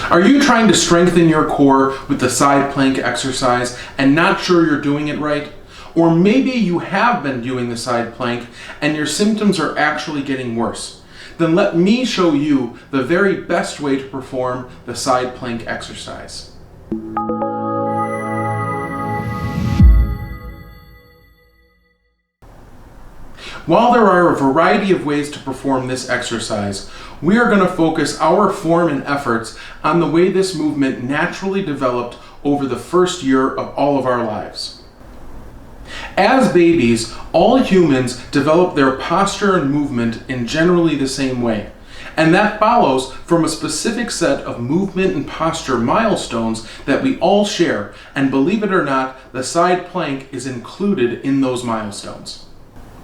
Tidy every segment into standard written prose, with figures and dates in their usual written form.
Are you trying to strengthen your core with the side plank exercise and not sure you're doing it right? Or maybe you have been doing the side plank and your symptoms are actually getting worse. Then let me show you the very best way to perform the side plank exercise. While there are a variety of ways to perform this exercise, we are going to focus our form and efforts on the way this movement naturally developed over the first year of all of our lives. As babies, all humans develop their posture and movement in generally the same way, and that follows from a specific set of movement and posture milestones that we all share, and believe it or not, the side plank is included in those milestones.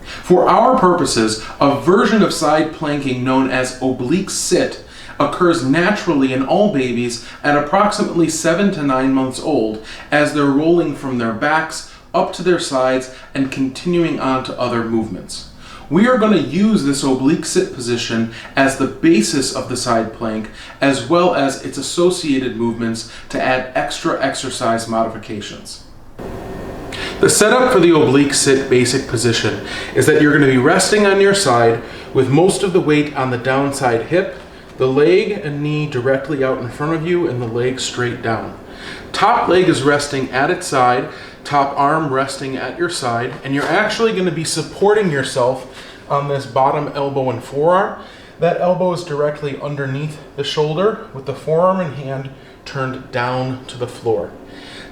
For our purposes, a version of side planking known as oblique sit occurs naturally in all babies at approximately 7 to 9 months old as they're rolling from their backs up to their sides and continuing on to other movements. We are going to use this oblique sit position as the basis of the side plank as well as its associated movements to add extra exercise modifications. The setup for the oblique sit basic position is that you're going to be resting on your side with most of the weight on the downside hip, the leg and knee directly out in front of you, and the leg straight down. Top leg is resting at its side, top arm resting at your side, and you're actually going to be supporting yourself on this bottom elbow and forearm. That elbow is directly underneath the shoulder with the forearm and hand turned down to the floor.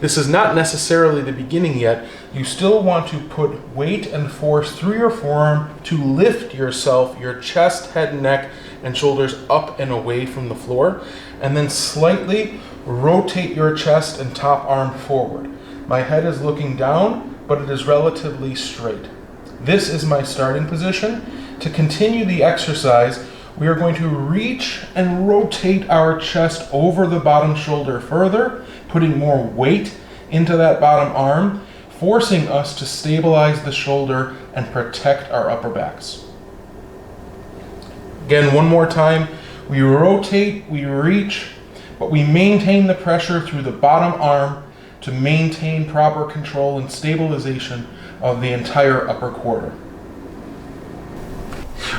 This is not necessarily the beginning yet. You still want to put weight and force through your forearm to lift yourself, your chest, head, neck, and shoulders up and away from the floor, and then slightly rotate your chest and top arm forward. My head is looking down, but it is relatively straight. This is my starting position. To continue the exercise, we are going to reach and rotate our chest over the bottom shoulder further, putting more weight into that bottom arm, forcing us to stabilize the shoulder and protect our upper backs. Again, one more time, we rotate, we reach, but we maintain the pressure through the bottom arm to maintain proper control and stabilization of the entire upper quarter.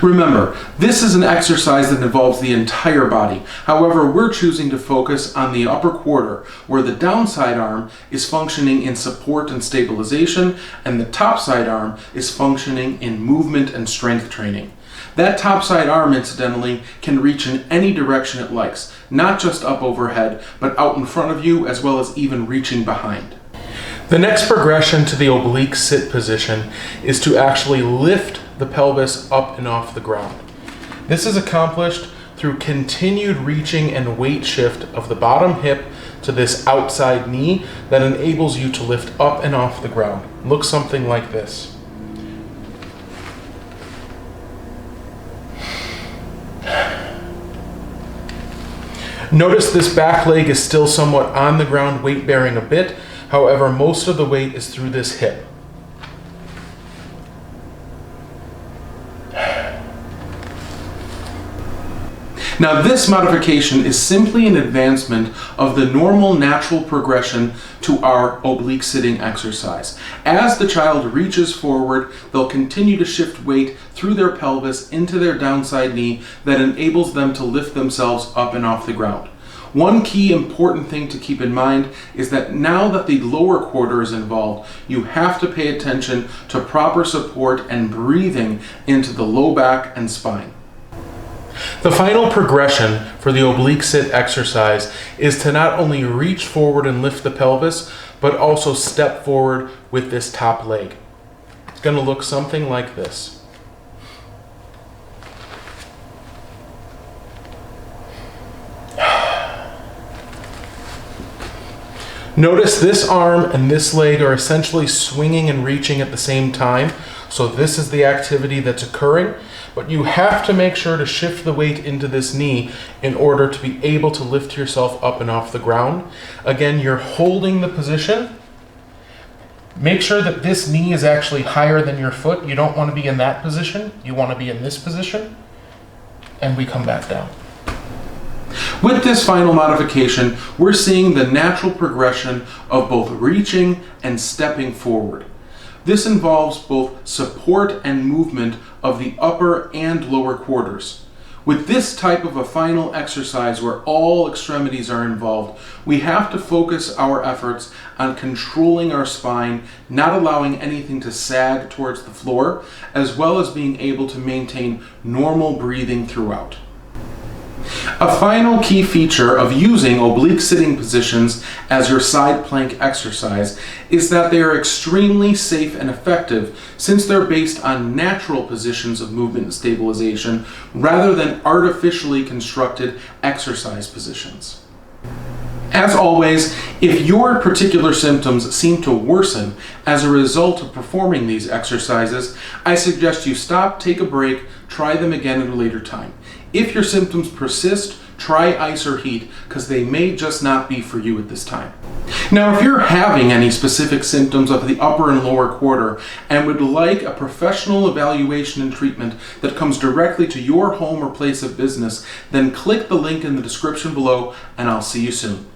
Remember, this is an exercise that involves the entire body. However, we're choosing to focus on the upper quarter, where the downside arm is functioning in support and stabilization, and the topside arm is functioning in movement and strength training. That topside arm, incidentally, can reach in any direction it likes, not just up overhead, but out in front of you, as well as even reaching behind. The next progression to the oblique sit position is to actually lift the pelvis up and off the ground. This is accomplished through continued reaching and weight shift of the bottom hip to this outside knee that enables you to lift up and off the ground. Look something like this. Notice this back leg is still somewhat on the ground, weight bearing a bit. However, most of the weight is through this hip. Now, this modification is simply an advancement of the normal natural progression to our oblique sitting exercise. As the child reaches forward, they'll continue to shift weight through their pelvis into their downside knee that enables them to lift themselves up and off the ground. One key important thing to keep in mind is that now that the lower quarter is involved, you have to pay attention to proper support and breathing into the low back and spine. The final progression for the oblique sit exercise is to not only reach forward and lift the pelvis, but also step forward with this top leg. It's going to look something like this. Notice this arm and this leg are essentially swinging and reaching at the same time. So this is the activity that's occurring, but you have to make sure to shift the weight into this knee in order to be able to lift yourself up and off the ground. Again, you're holding the position. Make sure that this knee is actually higher than your foot. You don't want to be in that position. You want to be in this position. And we come back down. With this final modification, we're seeing the natural progression of both reaching and stepping forward. This involves both support and movement of the upper and lower quarters. With this type of a final exercise where all extremities are involved, we have to focus our efforts on controlling our spine, not allowing anything to sag towards the floor, as well as being able to maintain normal breathing throughout. A final key feature of using oblique sitting positions as your side plank exercise is that they are extremely safe and effective since they're based on natural positions of movement and stabilization rather than artificially constructed exercise positions. As always, if your particular symptoms seem to worsen as a result of performing these exercises, I suggest you stop, take a break, try them again at a later time. If your symptoms persist, try ice or heat, because they may just not be for you at this time. Now, if you're having any specific symptoms of the upper and lower quarter and would like a professional evaluation and treatment that comes directly to your home or place of business, then click the link in the description below and I'll see you soon.